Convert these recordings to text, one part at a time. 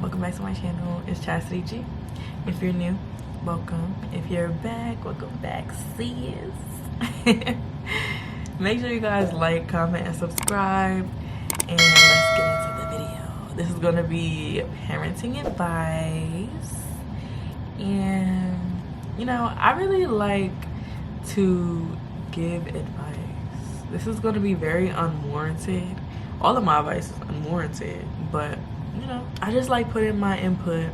Welcome back to my channel. It's Chastity G. If you're new, welcome. If you're back, welcome back, sis. Make sure you guys like, comment, and subscribe. And let's get into the video. This is gonna be parenting advice. And you know, I really like to give advice. This is gonna be very unwarranted. All of my advice is unwarranted, but you know, I just like putting my input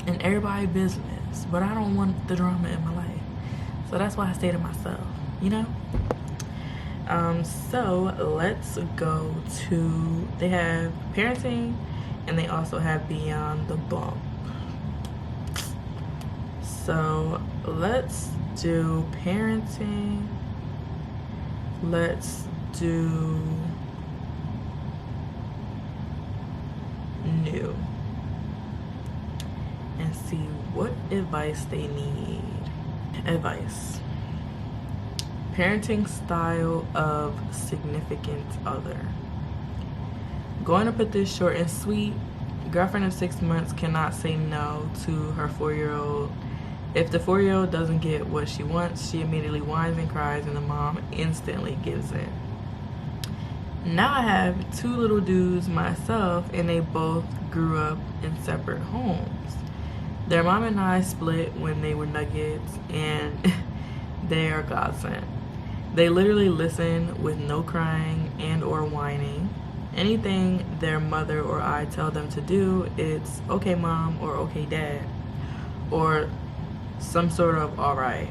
in everybody's business, but I don't want the drama in my life. So that's why I stay to myself, you know? So let's go to, they have parenting and they also have beyond the bump. So let's do parenting. Let's do new and see what advice they need. Advice: parenting style of significant other. Going to put this short and sweet. Girlfriend of 6 months cannot say no to her 4-year-old. If the 4-year-old doesn't get what she wants, she immediately whines and cries and the mom instantly gives in. Now I have 2 little dudes myself, and they both grew up in separate homes. Their mom and I split when they were nuggets, and they are godsend. They literally listen with no crying and or whining. Anything their mother or I tell them to do, it's okay mom or okay dad, or some sort of alright.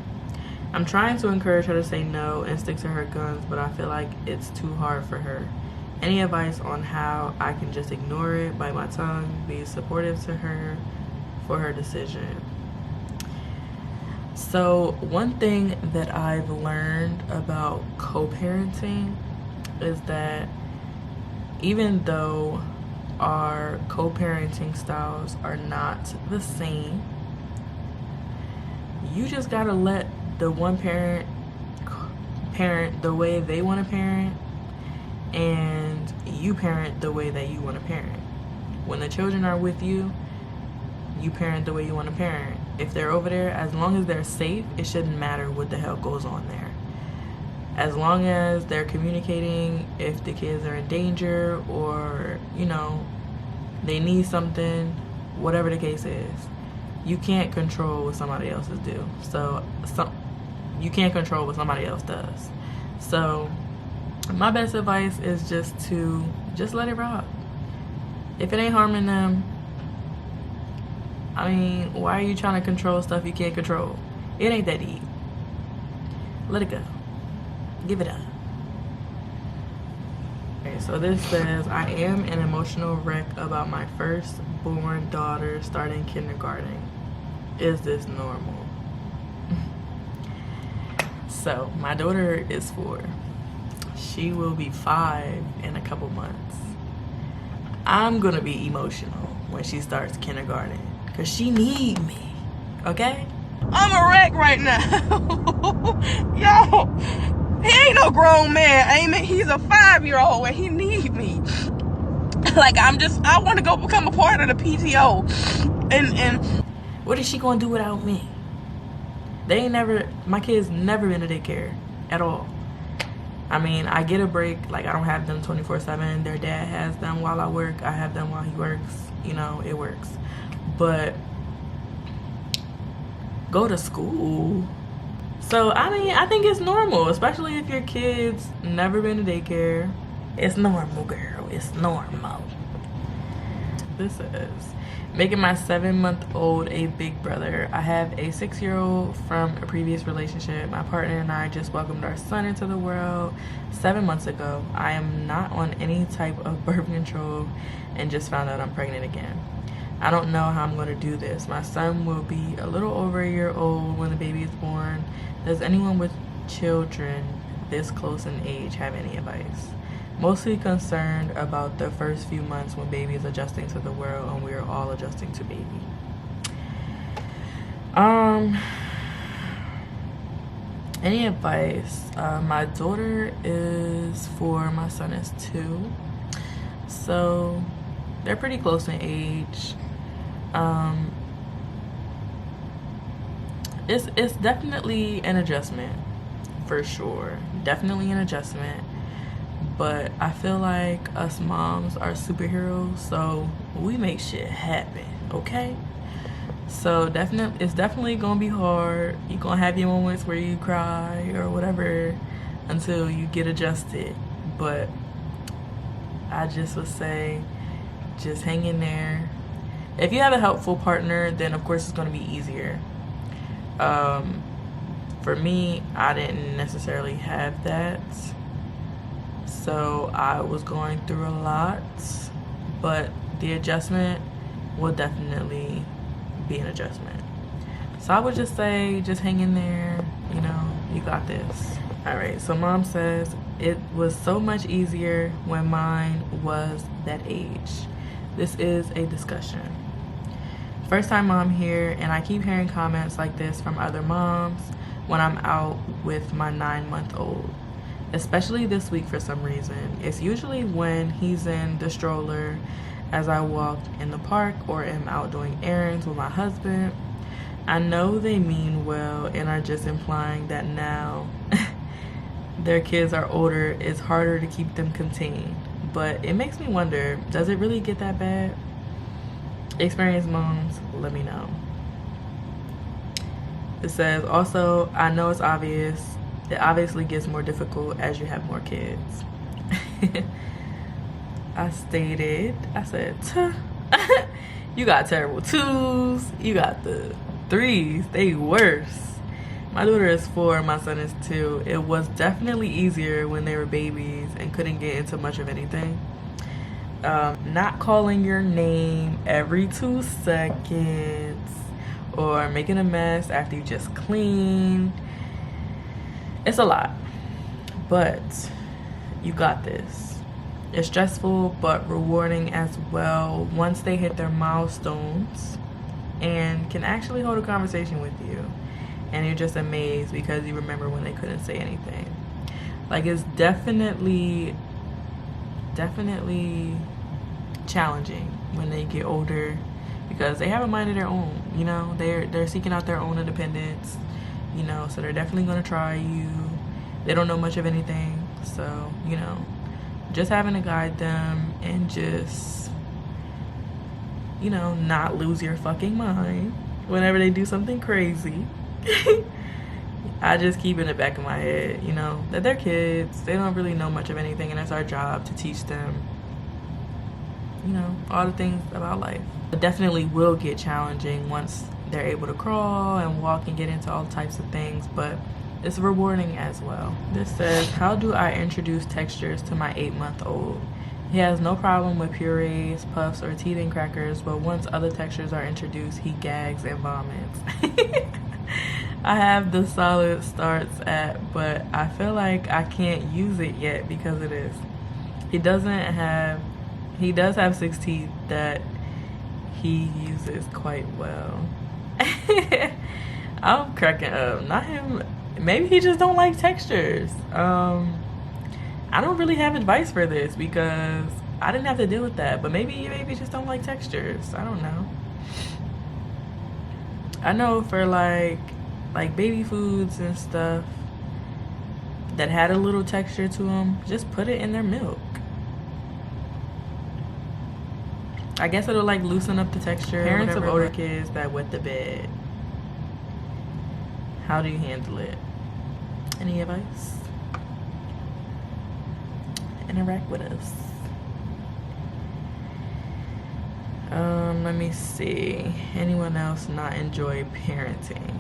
I'm trying to encourage her to say no and stick to her guns, but I feel like it's too hard for her. Any advice on how I can just ignore it, bite my tongue, be supportive to her for her decision? So one thing that I've learned about co-parenting is that even though our co-parenting styles are not the same, you just gotta let the one parent the way they want to parent, and you parent the way that you want to parent. When the children are with you, you parent the way you want to parent. If they're over there, as long as they're safe, it shouldn't matter what the hell goes on there. As long as they're communicating, if the kids are in danger or, you know, they need something, whatever the case is, you can't control what somebody else's do. So you can't control what somebody else does. So my best advice is just let it rock. If it ain't harming them, I mean, why are you trying to control stuff you can't control? It ain't that deep. Let it go. Give it up. Okay, so this says, I am an emotional wreck about my firstborn daughter starting kindergarten. Is this normal? So my daughter is 4. She will be 5 in a couple months. I'm gonna be emotional when she starts kindergarten because she need me, okay? I'm a wreck right now. Yo, he ain't no grown man, Amen. He's a 5-year-old and he need me. Like, I want to go become a part of the PTO. And what is she gonna do without me? My kids never been to daycare at all. I mean, I get a break. Like, I don't have them 24/7. Their dad has them while I work. I have them while he works. You know, it works. But go to school. So, I mean, I think it's normal, especially if your kids never been to daycare. It's normal, girl. It's normal. This is making my 7-month-old a big brother. I have a 6-year-old from a previous relationship. My partner and I just welcomed our son into the world 7 months ago. I am not on any type of birth control and just found out I'm pregnant again. I don't know how I'm going to do this. My son will be a little over a year old when the baby is born. Does anyone with children this close in age have any advice? Mostly concerned about the first few months when baby is adjusting to the world and we are all adjusting to baby. Any advice? My daughter is 4, my son is 2. So They're pretty close in age. It's definitely an adjustment, for sure. Definitely an adjustment. But I feel like us moms are superheroes, so we make shit happen, okay? So it's definitely gonna be hard. You're gonna have your moments where you cry or whatever until you get adjusted. But I just would say, just hang in there. If you have a helpful partner, then of course it's gonna be easier. For me, I didn't necessarily have that. So I was going through a lot, but the adjustment will definitely be an adjustment. So I would just say, just hang in there, you know, you got this. All right, so mom says, it was so much easier when mine was that age. This is a discussion. First time mom here, and I keep hearing comments like this from other moms when I'm out with my 9-month-old. Especially this week for some reason. It's usually when he's in the stroller as I walk in the park or am out doing errands with my husband. I know they mean well and are just implying that now their kids are older, it's harder to keep them contained. But it makes me wonder, does it really get that bad? Experienced moms, let me know. It says, also, I know it's obvious. It obviously gets more difficult as you have more kids. I said, you got terrible 2s, you got the 3s, they worse. My daughter is 4, my son is 2. It was definitely easier when they were babies and couldn't get into much of anything. Not calling your name every 2 seconds or making a mess after you just cleaned. It's a lot, but you got this. It's stressful but rewarding as well once they hit their milestones and can actually hold a conversation with you. And you're just amazed because you remember when they couldn't say anything. Like, it's definitely challenging when they get older because they have a mind of their own, you know? They're seeking out their own independence. You know, so they're definitely going to try you. They don't know much of anything. So, you know, just having to guide them and just, you know, not lose your fucking mind whenever they do something crazy. I just keep in the back of my head, you know, that they're kids. They don't really know much of anything, and it's our job to teach them, you know, all the things about life. It definitely will get challenging once they're able to crawl and walk and get into all types of things, but it's rewarding as well. This says, how do I introduce textures to my 8-month-old? He has no problem with purees, puffs, or teething crackers, but once other textures are introduced, he gags and vomits. I have the solid starts at, but I feel like I can't use it yet because of this. He does have 6 teeth that he uses quite well. I'm cracking up. Not him. Maybe he just don't like textures. I don't really have advice for this because I didn't have to deal with that. But maybe you just don't like textures. I don't know. I know for like baby foods and stuff that had a little texture to them, just put it in their milk. I guess it'll like loosen up the texture. Parents of older kids that wet the bed, how do you handle it? Any advice? Interact with us. Let me see. Anyone else not enjoy parenting?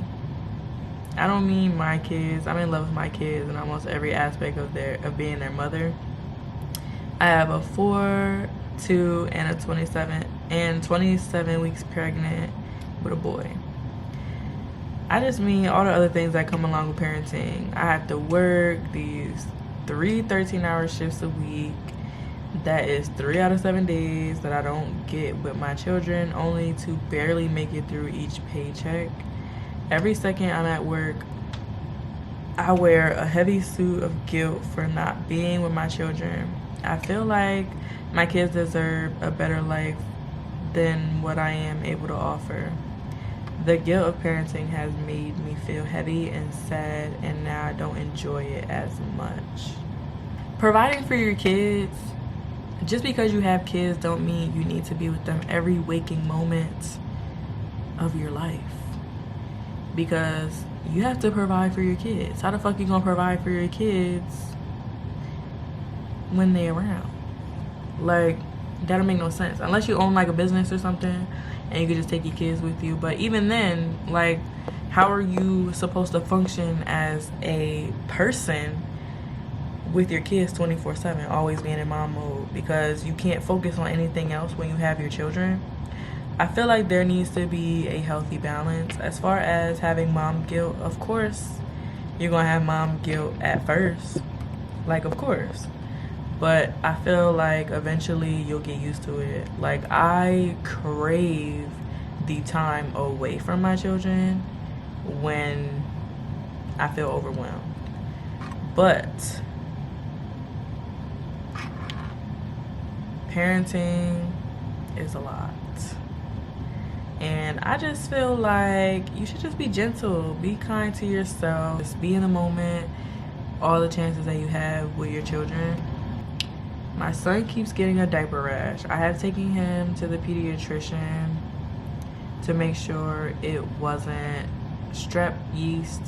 I don't mean my kids. I'm in love with my kids in almost every aspect of being their mother. I have a 4, 2, and a 27 weeks pregnant with a boy. I just mean all the other things that come along with parenting. I have to work these 3 13-hour shifts a week. That is 3 out of 7 days that I don't get with my children, only to barely make it through each paycheck. Every second I'm at work, I wear a heavy suit of guilt for not being with my children. I feel like my kids deserve a better life than what I am able to offer. The guilt of parenting has made me feel heavy and sad, and now I don't enjoy it as much. Providing for your kids, just because you have kids don't mean you need to be with them every waking moment of your life. Because you have to provide for your kids. How the fuck you gonna provide for your kids when they around? Like, that don't make no sense. Unless you own like a business or something and you could just take your kids with you. But even then, like, how are you supposed to function as a person with your kids 24/7, always being in mom mode, because you can't focus on anything else when you have your children? I feel like there needs to be a healthy balance. As far as having mom guilt, of course you're gonna have mom guilt at first, like, of course, but I feel like eventually you'll get used to it. Like, I crave the time away from my children when I feel overwhelmed. But parenting is a lot. And I just feel like you should just be gentle, be kind to yourself, just be in the moment, all the chances that you have with your children. My son keeps getting a diaper rash. I have taken him to the pediatrician to make sure it wasn't strep yeast.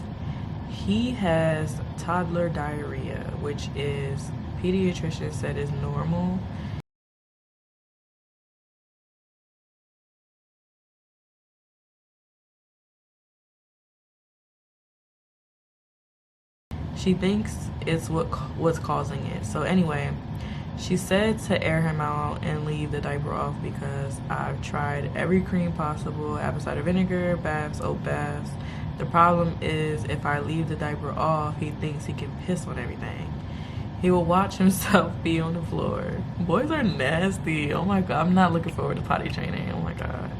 He has toddler diarrhea, which is, pediatrician said, is normal. She thinks it's what's causing it. So anyway, she said to air him out and leave the diaper off, because I've tried every cream possible, apple cider vinegar, baths, oat baths. The problem is, if I leave the diaper off, he thinks he can piss on everything. He will watch himself be on the floor. Boys are nasty. Oh my God, I'm not looking forward to potty training. Oh my God.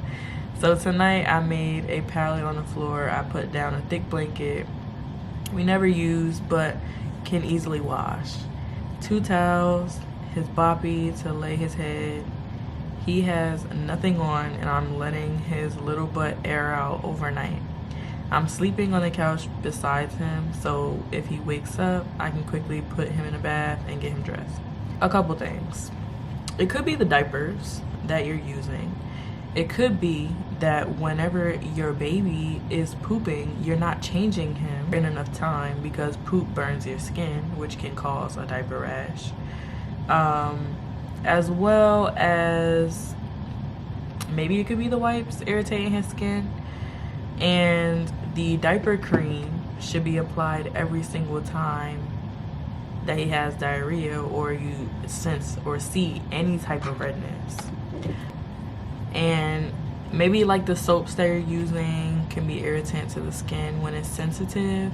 So tonight I made a pallet on the floor. I put down a thick blanket we never use but can easily wash, 2 towels, his boppy to lay his head. He has nothing on, and I'm letting his little butt air out overnight. I'm sleeping on the couch beside him, so if he wakes up, I can quickly put him in a bath and get him dressed. A couple things. It could be the diapers that you're using. It could be that whenever your baby is pooping, you're not changing him in enough time, because poop burns your skin, which can cause a diaper rash. As well as maybe it could be the wipes irritating his skin. And the diaper cream should be applied every single time that he has diarrhea, or you sense or see any type of redness. And maybe like the soaps that you're using can be irritant to the skin when it's sensitive.